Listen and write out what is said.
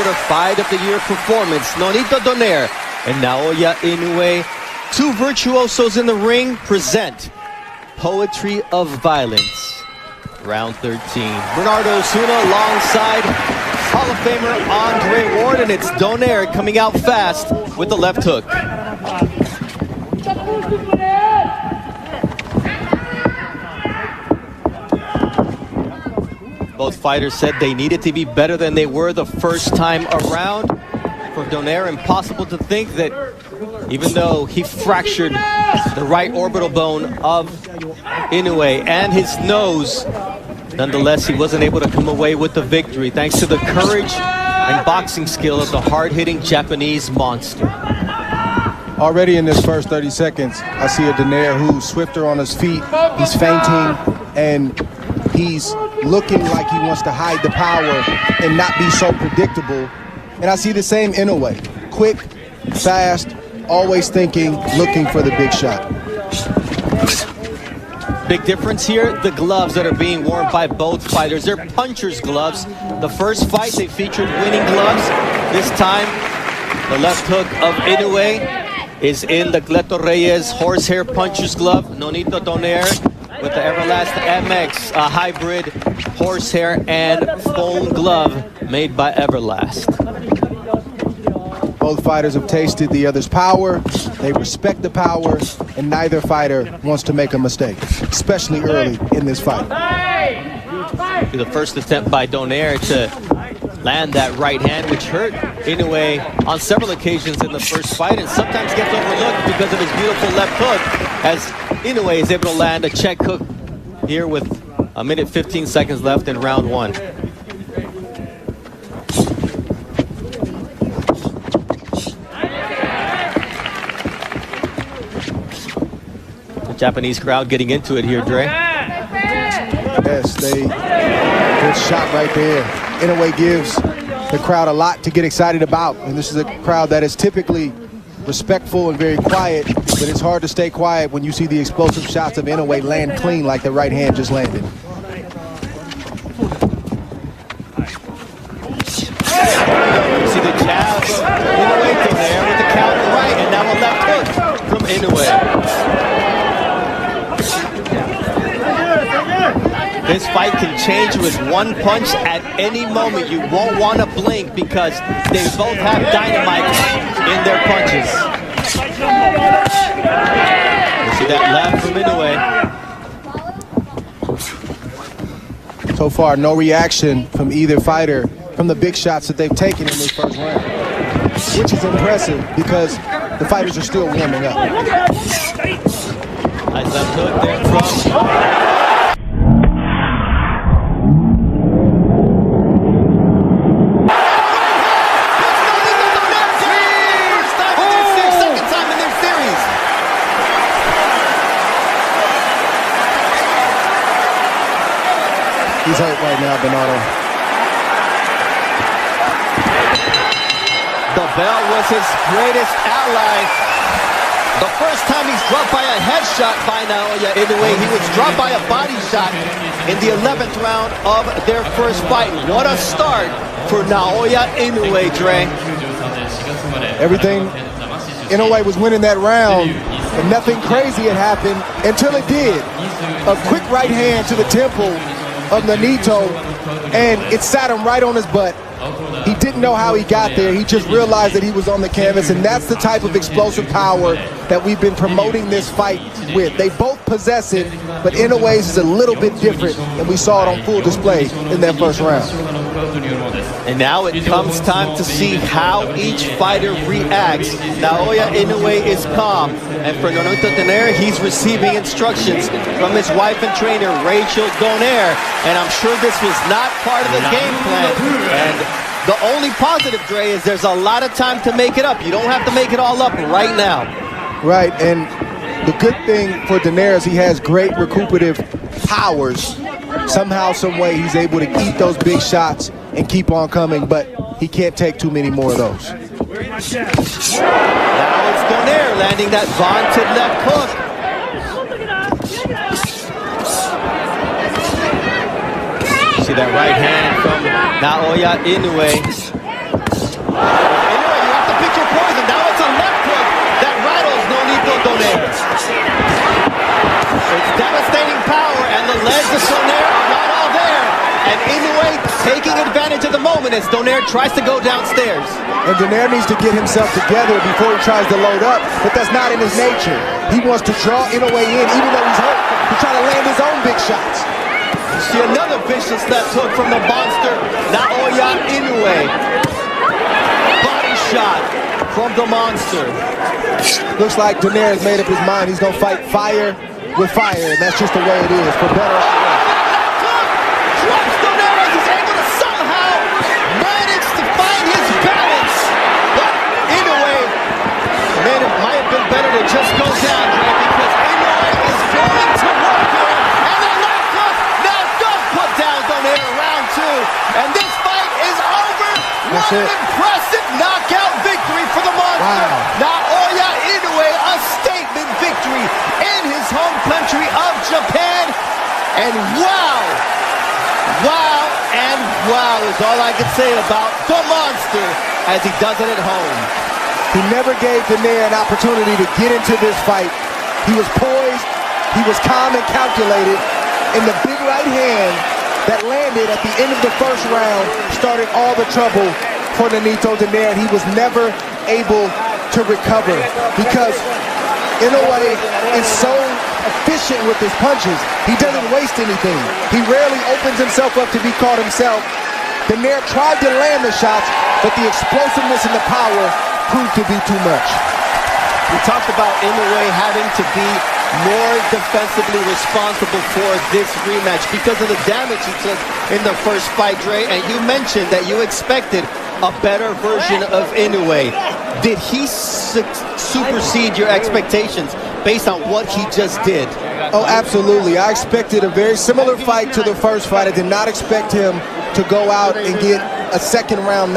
Arbiter Fight of the Year performance. Nonito Donaire and Naoya Inoue, two virtuosos in the ring, present Poetry of Violence. Round 13. Bernardo Osuna alongside Hall of Famer Andre Ward, and it's Donaire coming out fast with the left hook. Both fighters said they needed to be better than they were the first time around. For Donaire, impossible to think that even though he fractured the right orbital bone of Inoue and his nose, nonetheless, he wasn't able to come away with the victory thanks to the courage and boxing skill of the hard-hitting Japanese monster. Already in this first 30 seconds, I see a Donaire who's swifter on his feet. He's feinting, and he's looking like he wants to hide the power and not be so predictable. And I see the same Inoue. Quick, fast, always thinking, looking for the big shot. Big difference here, the gloves that are being worn by both fighters. They're puncher's gloves. The first fight, they featured winning gloves. This time, the left hook of Inoue is in the Cleto Reyes horsehair puncher's glove. Nonito Donaire with the Everlast MX, a hybrid horsehair and foam glove made by Everlast. Both fighters have tasted the other's power. They respect the power, and neither fighter wants to make a mistake, especially early in this fight. The first attempt by Donaire to land that right hand, which hurt Inoue on several occasions in the first fight, and sometimes gets overlooked because of his beautiful left hook, as Inoue is able to land a check hook here with a minute 15 seconds left in round one. The Japanese crowd getting into it here, Dre. Yes, good shot right there. Inoue gives the crowd a lot to get excited about, and this is a crowd that is typically respectful and very quiet, but it's hard to stay quiet when you see the explosive shots of Inoue land clean like the right hand just landed. You see the jab of Inoue to there with the counter right, and now a left hook from Inoue. This fight can change with one punch at any moment. You won't want to blink because they both have dynamite in their punches. You see that left from Inoue. So far, no reaction from either fighter from the big shots that they've taken in this first round, which is impressive because the fighters are still warming up. Nice left hook there from... He's hurt right now, Bernardo. The bell was his greatest ally. The first time he's dropped by a headshot by Naoya Inoue, he was dropped by a body shot in the 11th round of their first fight. What a start for Naoya Inoue, Dre. Everything, Inoue was winning that round, and nothing crazy had happened until it did. A quick right hand to the temple of Nonito, and it sat him right on his butt. He didn't know how he got there. He just realized that he was on the canvas, and that's the type of explosive power that we've been promoting this fight with. They both possess it, but Inoue's is a little bit different, and we saw it on full display in that first round. And now it comes time to see how each fighter reacts. Naoya Inoue is calm, and for Nonito Donaire, he's receiving instructions from his wife and trainer, Rachel Donaire, and I'm sure this was not part of the game plan. And the only positive, Dre, is there's a lot of time to make it up. You don't have to make it all up right now. Right, and the good thing for Donaire is he has great recuperative powers. Somehow, some way, he's able to eat those big shots and keep on coming, but he can't take too many more of those. Now it's Donaire landing that vaunted left hook. See that right hand from Naoya Inoue. minutes. Donaire tries to go downstairs. And Donaire needs to get himself together before he tries to load up, but that's not in his nature. He wants to draw Inoue in, even though he's hurt, to try to land his own big shots. See another vicious left hook from the monster, Naoya Inoue. Body shot from the monster. Looks like Donaire has made up his mind. He's going to fight fire with fire, and that's just the way it is, for better or worse. Drops Donaire as he's able to somehow manage to find his balance. But Inoue, man, it might have been better to just go down, Dre, because Inoue is going to work him. And the left hook now does put down Donaire in round 2. And this fight is over. That's What it. an impressive knockout victory for the monster. Wow. Naoya Inoue, a statement victory in his home country of Japan. And wow and wow is all I can say about the monster as he does it at home. He never gave Donaire an opportunity to get into this fight. He was poised, he was calm and calculated, and the big right hand that landed at the end of the first round started all the trouble for Nonito Donaire, and he was never able to recover because Inoue is so efficient with his punches. He doesn't waste anything. He rarely opens himself up to be caught himself. Donaire tried to land the shots, but the explosiveness and the power proved to be too much. We talked about Inoue having to be more defensively responsible for this rematch because of the damage he took in the first fight, Dre, and you mentioned that you expected a better version of Inoue. Did he supersede your expectations based on what he just did? Oh, absolutely. I expected a very similar fight to the first fight. I did not expect him to go out and get a second round